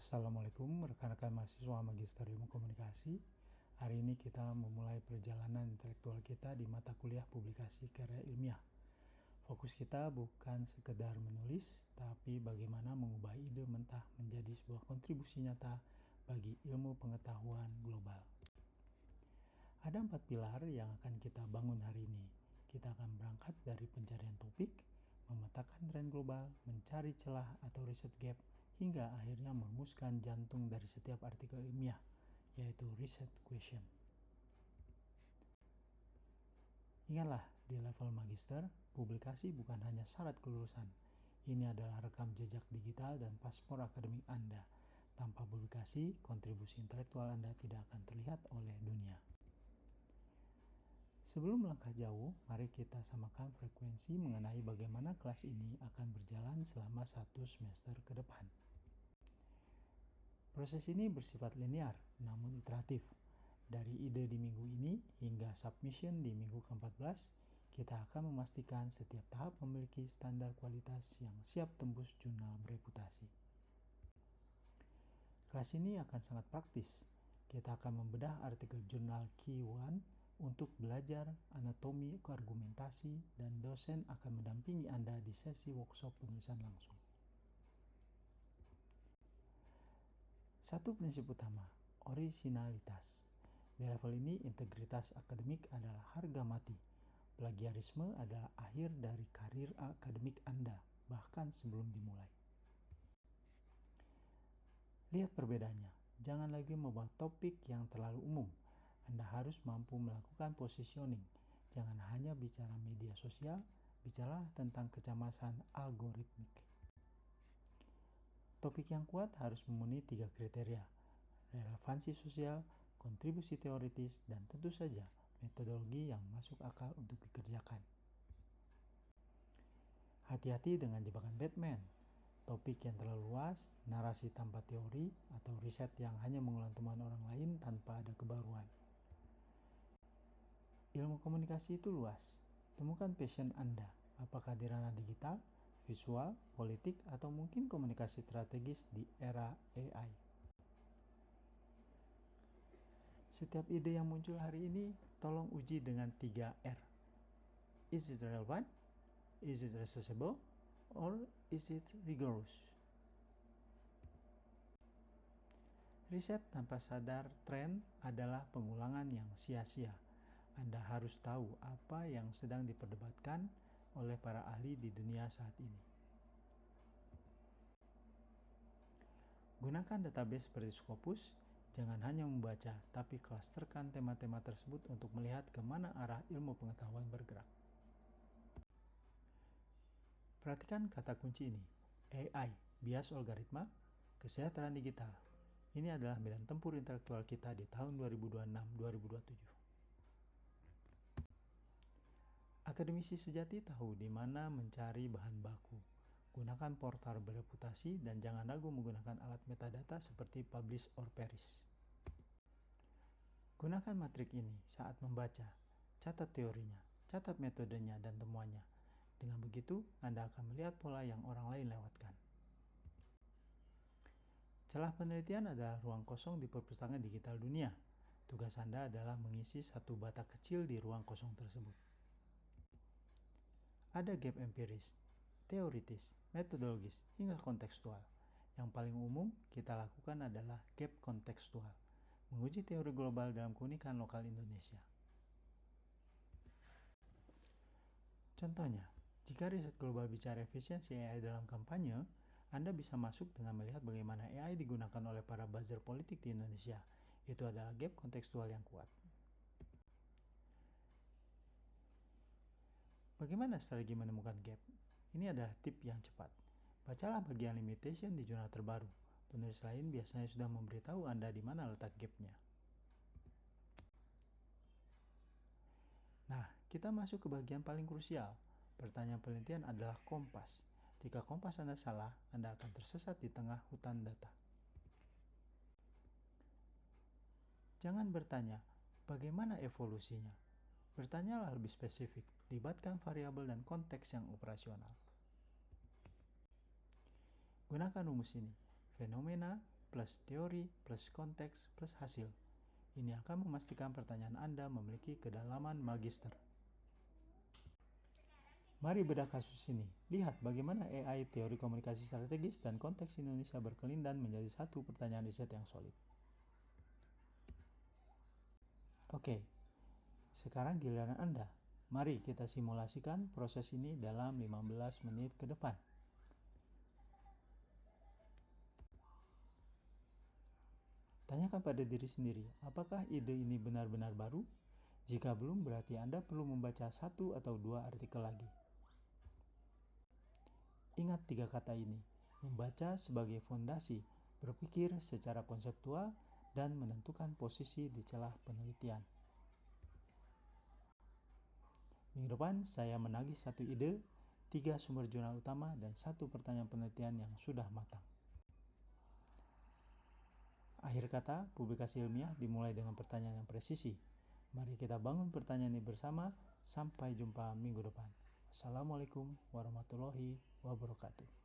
Assalamualaikum rekan-rekan mahasiswa Magister Ilmu Komunikasi. Hari ini kita memulai perjalanan intelektual kita di mata kuliah publikasi karya ilmiah. Fokus kita bukan sekedar menulis, tapi bagaimana mengubah ide mentah menjadi sebuah kontribusi nyata bagi ilmu pengetahuan global. Ada 4 pilar yang akan kita bangun hari ini. Kita akan berangkat dari pencarian topik, memetakan tren global, mencari celah atau riset gap, hingga akhirnya merumuskan jantung dari setiap artikel ilmiah, yaitu research question. Ingatlah, di level magister, publikasi bukan hanya syarat kelulusan. Ini adalah rekam jejak digital dan paspor akademik Anda. Tanpa publikasi, kontribusi intelektual Anda tidak akan terlihat oleh dunia. Sebelum melangkah jauh, mari kita samakan frekuensi mengenai bagaimana kelas ini akan berjalan selama 1 semester ke depan. Proses ini bersifat linear, namun iteratif. Dari ide di minggu ini hingga submission di minggu ke-14, kita akan memastikan setiap tahap memiliki standar kualitas yang siap tembus jurnal bereputasi. Kelas ini akan sangat praktis. Kita akan membedah artikel jurnal Q1 untuk belajar anatomi argumentasi, dan dosen akan mendampingi Anda di sesi workshop penulisan langsung. Satu prinsip utama, orisinalitas. Di level ini, integritas akademik adalah harga mati. Plagiarisme adalah akhir dari karir akademik Anda, bahkan sebelum dimulai. Lihat perbedaannya. Jangan lagi membawa topik yang terlalu umum. Anda harus mampu melakukan positioning. Jangan hanya bicara media sosial, bicaralah tentang kecemasan algoritmik. Topik yang kuat harus memenuhi 3 kriteria, relevansi sosial, kontribusi teoritis, dan tentu saja metodologi yang masuk akal untuk dikerjakan. Hati-hati dengan jebakan Batman, topik yang terlalu luas, narasi tanpa teori, atau riset yang hanya mengulang temuan orang lain tanpa ada kebaruan. Ilmu komunikasi itu luas. Temukan passion Anda, apakah di ranah digital, visual, politik, atau mungkin komunikasi strategis di era AI. Setiap ide yang muncul hari ini, tolong uji dengan 3 R. Is it relevant? Is it accessible? Or is it rigorous? Riset tanpa sadar tren adalah pengulangan yang sia-sia. Anda harus tahu apa yang sedang diperdebatkan oleh para ahli di dunia saat ini. Gunakan database seperti Scopus, jangan hanya membaca, tapi klasterkan tema-tema tersebut untuk melihat kemana arah ilmu pengetahuan bergerak. Perhatikan kata kunci ini, AI, bias algoritma, kesejahteraan digital. Ini adalah medan tempur intelektual kita di tahun 2026-2027. Akademisi sejati tahu di mana mencari bahan baku. Gunakan portal bereputasi dan jangan ragu menggunakan alat metadata seperti Publish or Perish. Gunakan matrik ini saat membaca. Catat teorinya, catat metodenya dan temuannya. Dengan begitu, Anda akan melihat pola yang orang lain lewatkan. Celah penelitian adalah ruang kosong di perpustakaan digital dunia. Tugas Anda adalah mengisi satu batak kecil di ruang kosong tersebut. Ada gap empiris, teoritis, metodologis, hingga kontekstual. Yang paling umum kita lakukan adalah gap kontekstual, menguji teori global dalam keunikan lokal Indonesia. Contohnya, jika riset global bicara efisiensi AI dalam kampanye, Anda bisa masuk dengan melihat bagaimana AI digunakan oleh para buzzer politik di Indonesia. Itu adalah gap kontekstual yang kuat. Bagaimana strategi menemukan gap? Ini adalah tip yang cepat. Bacalah bagian limitation di jurnal terbaru. Penulis lain biasanya sudah memberitahu Anda di mana letak gapnya. Nah, kita masuk ke bagian paling krusial. Pertanyaan penelitian adalah kompas. Jika kompas Anda salah, Anda akan tersesat di tengah hutan data. Jangan bertanya, bagaimana evolusinya? Bertanyalah lebih spesifik, libatkan variabel dan konteks yang operasional. Gunakan rumus ini, fenomena plus teori plus konteks plus hasil. Ini akan memastikan pertanyaan Anda memiliki kedalaman magister. Mari bedah kasus ini. Lihat bagaimana AI teori komunikasi strategis dan konteks Indonesia berkelindan menjadi satu pertanyaan riset yang solid. Oke, sekarang giliran Anda. Mari kita simulasikan proses ini dalam 15 menit ke depan. Tanyakan pada diri sendiri, apakah ide ini benar-benar baru? Jika belum, berarti Anda perlu membaca 1 atau 2 artikel lagi. Ingat 3 kata ini, membaca sebagai fondasi, berpikir secara konseptual, dan menentukan posisi di celah penelitian. Minggu depan saya menagih 1 ide, 3 sumber jurnal utama, dan 1 pertanyaan penelitian yang sudah matang. Akhir kata, publikasi ilmiah dimulai dengan pertanyaan yang presisi. Mari kita bangun pertanyaan ini bersama. Sampai jumpa minggu depan. Assalamualaikum warahmatullahi wabarakatuh.